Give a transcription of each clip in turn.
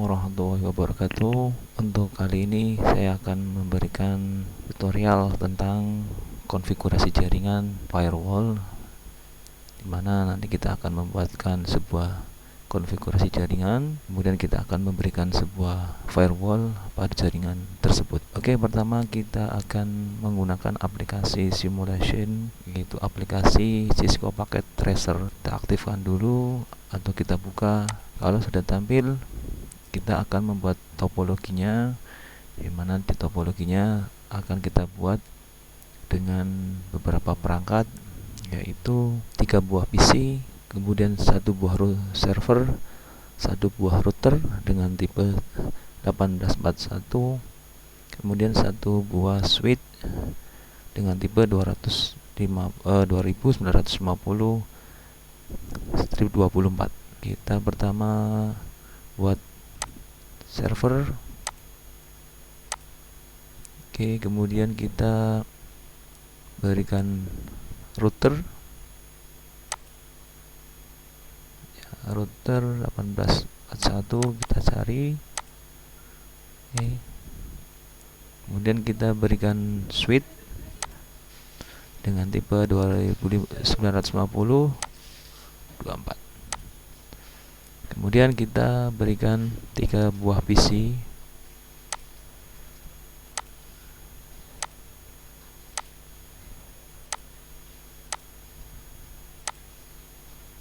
warahmatullahi wabarakatuh. Untuk kali ini saya akan memberikan tutorial tentang konfigurasi jaringan firewall, dimana nanti kita akan membuatkan sebuah konfigurasi jaringan, kemudian kita akan memberikan sebuah firewall pada jaringan tersebut. Oke, pertama kita akan menggunakan aplikasi simulation, yaitu aplikasi Cisco Packet Tracer. Kita aktifkan dulu atau kita buka. Kalau sudah tampil, kita akan membuat topologinya, di mana di topologinya akan kita buat dengan beberapa perangkat, yaitu 3 buah PC, kemudian 1 buah server, 1 buah router dengan tipe 1841, kemudian 1 buah switch dengan tipe 2950/24. Kita pertama buat server. Oke, kemudian kita berikan router. Router 1841 kita cari. Oke. Kemudian kita berikan switch dengan tipe 2950/24. Kemudian kita berikan 3 buah PC.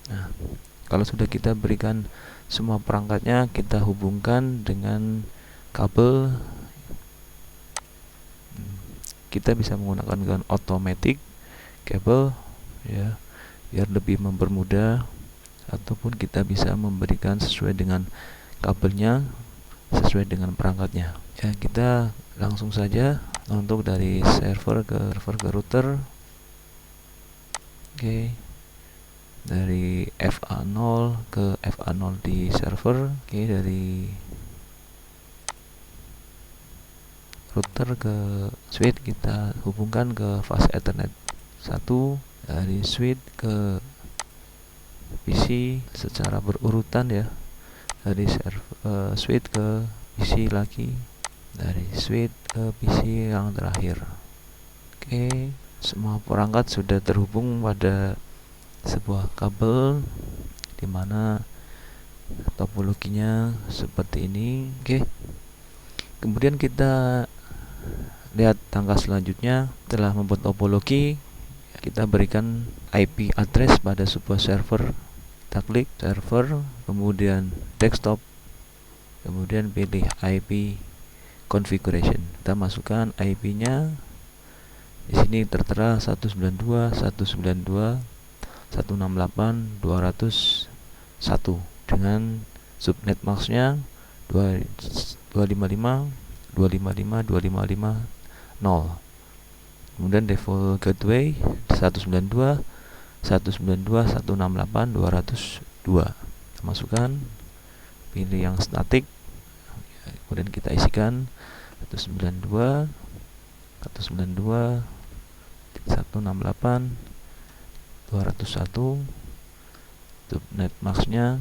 Nah, kalau sudah kita berikan semua perangkatnya, kita hubungkan dengan kabel. Kita bisa menggunakan dengan automatic kabel, ya, biar lebih mempermudah, ataupun kita bisa memberikan sesuai dengan kabelnya, sesuai dengan perangkatnya. Ya, kita langsung saja untuk dari server ke router. Oke. Dari FA0 ke FA0 di server. Oke, dari router ke switch kita hubungkan ke fast ethernet 1, dari switch ke PC secara berurutan, ya, dari switch ke PC lagi, dari switch ke PC yang terakhir. Oke, semua perangkat sudah terhubung pada sebuah kabel, dimana topologinya seperti ini. Oke, kemudian kita lihat tangga selanjutnya. Setelah membuat topologi, kita berikan IP address pada sebuah server. Kita klik server, kemudian desktop, kemudian pilih IP configuration. Kita masukkan IP-nya. Di sini tertera 192.168.201 dengan subnet masknya 255.255.255.0. Kemudian default gateway 192.168.202. Kita masukkan, pilih yang static, kemudian kita isikan 192.168.201 subnet masknya,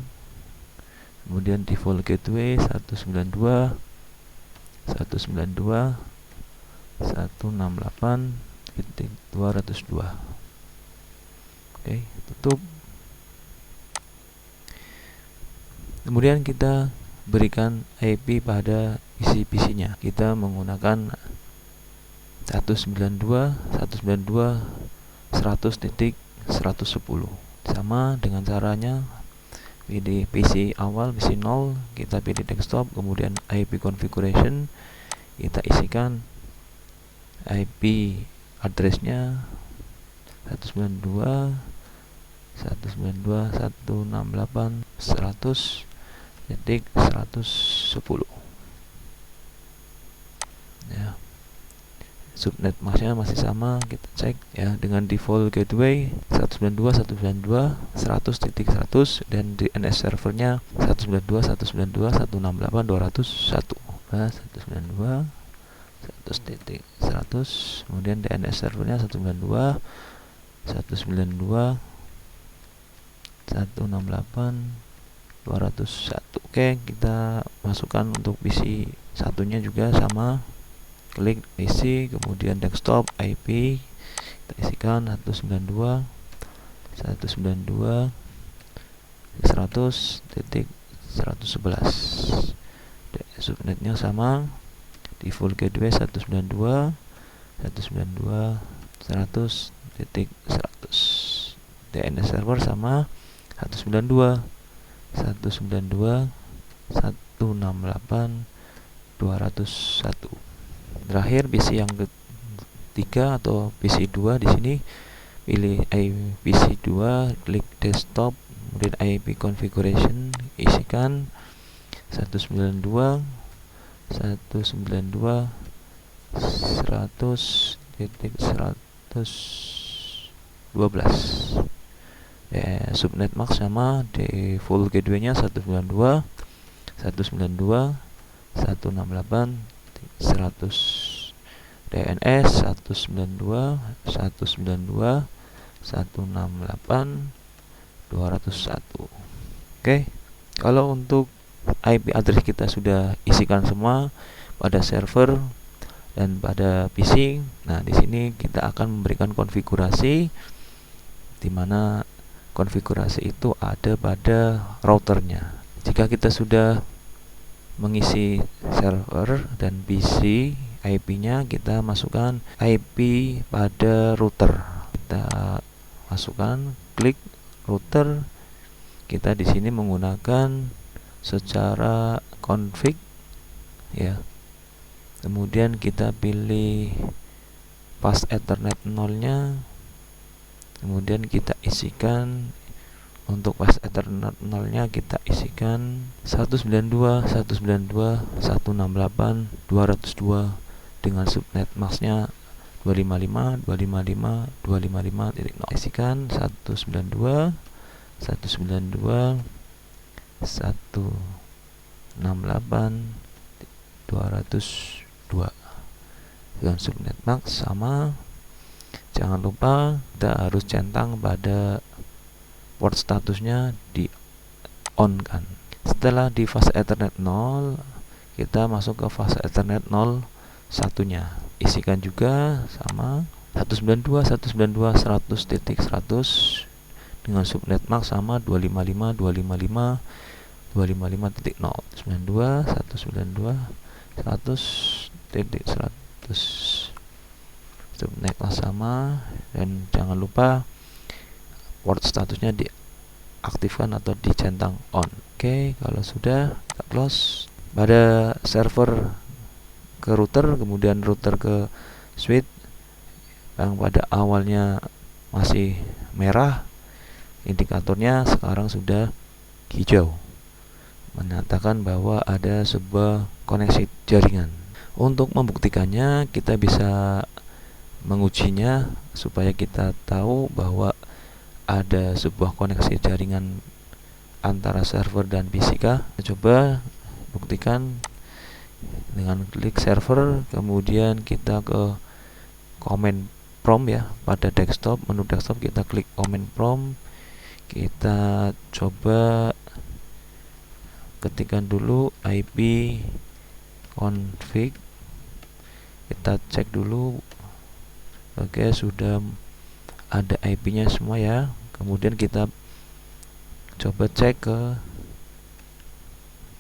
kemudian default gateway 192.168.202. Oke, tutup. Kemudian kita berikan IP pada PC-nya. Kita menggunakan 192.100.110. Sama dengan caranya, pilih PC awal, PC 0, kita pilih desktop, kemudian IP configuration, kita isikan IP addressnya 192.168.100.110. Ya, subnet masknya masih sama, kita cek, ya, dengan default gateway 192.168.201 dan DNS servernya 192.168.201. 192.100.100, kemudian DNS servernya 192.168.201. 201. Oke, kita masukkan untuk PC satunya juga sama, klik isi, kemudian desktop IP kita isikan 192.168.100.111. subnetnya sama, default gateway 192.192.100.100. DNS server sama 192.168.201. Terakhir PC yang ketiga atau PC 2 di sini, pilih PC 2, klik desktop, kemudian IP configuration, isikan 192.100.112. Subnet max sama, default gateway-nya 192.168.100. DNS 192.168.201. Oke, kalau untuk IP address kita sudah isikan semua pada server dan pada PC. Nah, di sini kita akan memberikan konfigurasi, di mana konfigurasi itu ada pada routernya. Jika kita sudah mengisi server dan PC IP-nya, kita masukkan IP pada router. Kita masukkan, klik router. Kita di sini menggunakan secara config ya. Kemudian kita pilih fast ethernet 0-nya. Kemudian kita isikan untuk fast ethernet 0-nya, kita isikan 192.168.202 dengan subnet max-nya 255.255.255.0. Isikan 192.168.202 dengan subnet max sama. Jangan lupa kita harus centang pada port statusnya di on kan. Setelah di fast ethernet 0, kita masuk ke fast ethernet 0 satunya, isikan juga sama 192.168.100.100 dengan subnet max sama 255.255.255.0. 192.168.100.100 subnet max sama, dan jangan lupa port statusnya diaktifkan atau dicentang on. Oke, kalau sudah, kita close. Pada server ke router, kemudian router ke switch, yang pada awalnya masih merah, indikatornya sekarang sudah hijau, menyatakan bahwa ada sebuah koneksi jaringan. Untuk membuktikannya, kita bisa mengujinya supaya kita tahu bahwa ada sebuah koneksi jaringan antara server dan PC kah. Coba buktikan dengan klik server, kemudian kita ke command prompt ya, pada desktop, menu desktop kita klik command prompt, kita coba ketikkan dulu IP config, kita cek dulu. Oke, sudah ada IP-nya semua ya. Kemudian kita coba cek ke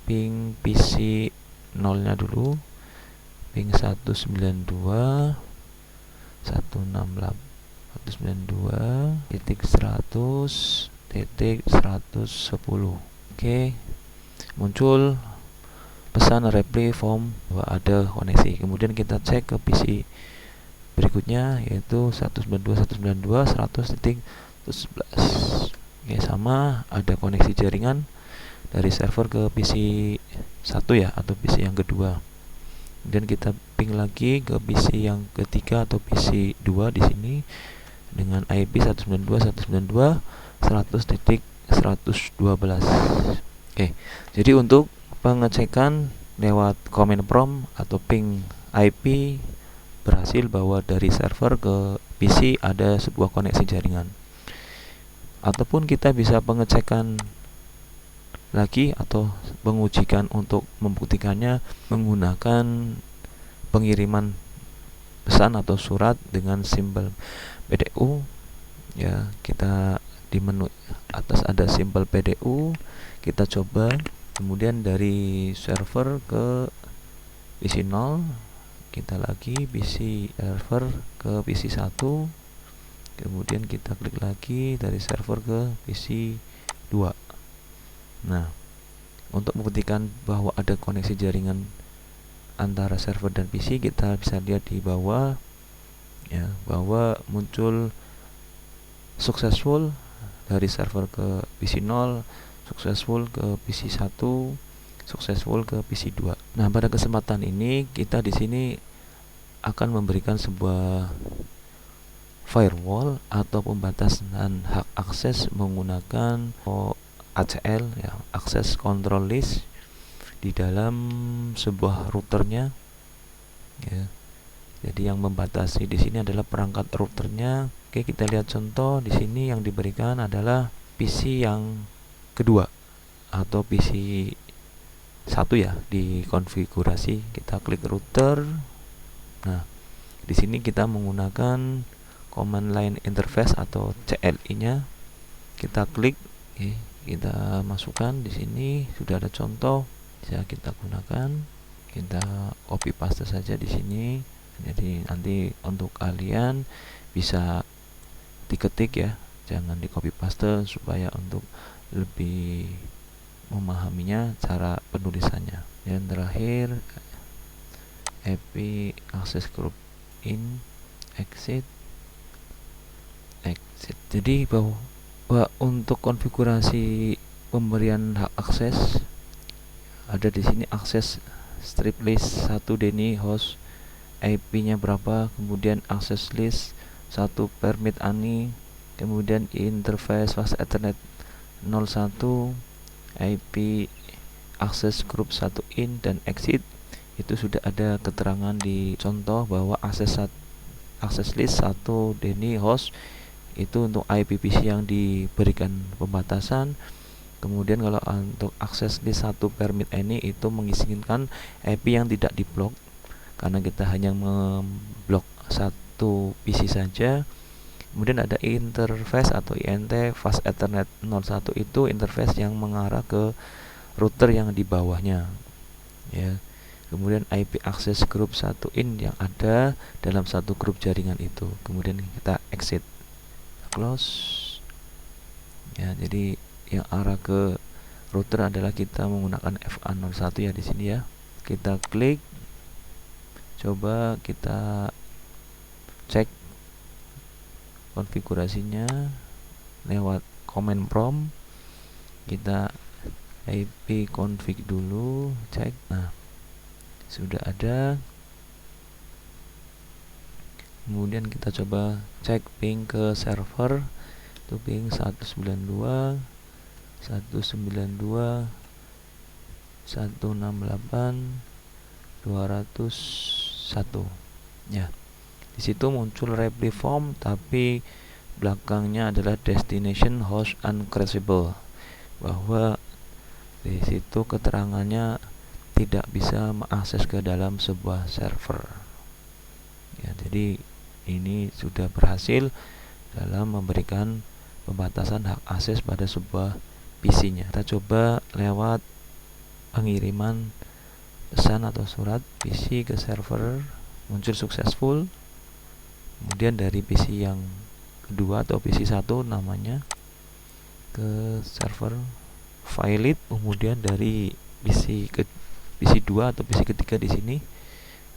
ping PC 0-nya dulu, ping 192.168.100.110. Oke, muncul pesan reply from bahwa ada koneksi. Kemudian kita cek ke PC berikutnya, yaitu 192.192.100.111. Oke, sama, ada koneksi jaringan dari server ke PC 1 ya, atau PC yang kedua. Kemudian kita ping lagi ke PC yang ketiga atau PC 2 di sini dengan IP 192.192.100.112. Oke, jadi untuk pengecekan lewat command prompt atau ping IP berhasil bahwa dari server ke PC ada sebuah koneksi jaringan. Ataupun kita bisa pengecekan lagi atau mengujikan untuk membuktikannya menggunakan pengiriman pesan atau surat dengan simbol PDU. Ya, kita di menu atas ada simbol PDU, kita coba. Kemudian dari server ke PC 0, kita lagi PC server ke PC 1, kemudian kita klik lagi dari server ke PC 2. Nah, untuk membuktikan bahwa ada koneksi jaringan antara server dan PC, kita bisa lihat di bawah ya, bahwa muncul successful dari server ke PC 0, successful ke PC 1, successful ke PC 2. Nah, pada kesempatan ini kita di sini akan memberikan sebuah firewall atau pembatasan hak akses menggunakan ACL ya, Access Control List di dalam sebuah routernya ya. Jadi yang membatasi di sini adalah perangkat routernya. Oke, kita lihat contoh di sini yang diberikan adalah PC yang kedua atau PC 1 ya, di konfigurasi. Kita klik router. Nah, di sini kita menggunakan command line interface atau CLI-nya. Kita klik, kita masukkan di sini sudah ada contoh, bisa kita gunakan. Kita copy paste saja di sini. Jadi nanti untuk kalian bisa diketik ya, jangan di copy paste supaya untuk lebih memahaminya cara penulisannya. Dan terakhir IP access group in exit. Jadi bahwa untuk konfigurasi pemberian hak akses ada di sini akses strip list 1 Denny host IP-nya berapa, kemudian access list 1 permit ANI, kemudian interface fast ethernet 01, IP access group 1 in dan exit. Itu sudah ada keterangan di contoh bahwa access list 1 Denny host itu untuk IP PC yang diberikan pembatasan. Kemudian kalau untuk access list 1 permit ANI itu mengizinkan IP yang tidak diblok, karena kita hanya memblok satu PC saja. Kemudian ada interface atau INT fast ethernet 01, itu interface yang mengarah ke router yang di bawahnya ya. Kemudian IP access group 1 in yang ada dalam satu grup jaringan itu. Kemudian kita exit, close ya. Jadi yang arah ke router adalah kita menggunakan FA01 ya di sini ya. Kita klik, coba kita cek konfigurasinya lewat command prompt. Kita IP config dulu, cek. Nah, sudah ada. Kemudian kita coba cek ping ke server, itu ping 192.168.201 ya. Di situ muncul reply form, tapi belakangnya adalah destination host uncrashable, bahwa di situ keterangannya tidak bisa mengakses ke dalam sebuah server ya. Jadi ini sudah berhasil dalam memberikan pembatasan hak akses pada sebuah PC-nya. Kita coba lewat pengiriman pesan atau surat PC ke server, muncul successful. Kemudian dari PC yang kedua atau PC 1 namanya ke server valid. Kemudian dari PC 2 atau PC ketiga di sini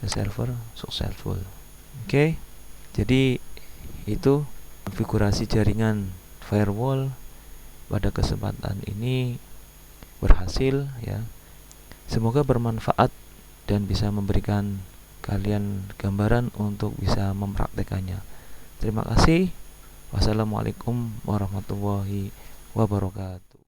ke server successful. Oke. Jadi itu konfigurasi jaringan firewall pada kesempatan ini berhasil ya. Semoga bermanfaat dan bisa memberikan kalian gambaran untuk bisa mempraktekannya. Terima kasih. Wassalamualaikum warahmatullahi wabarakatuh.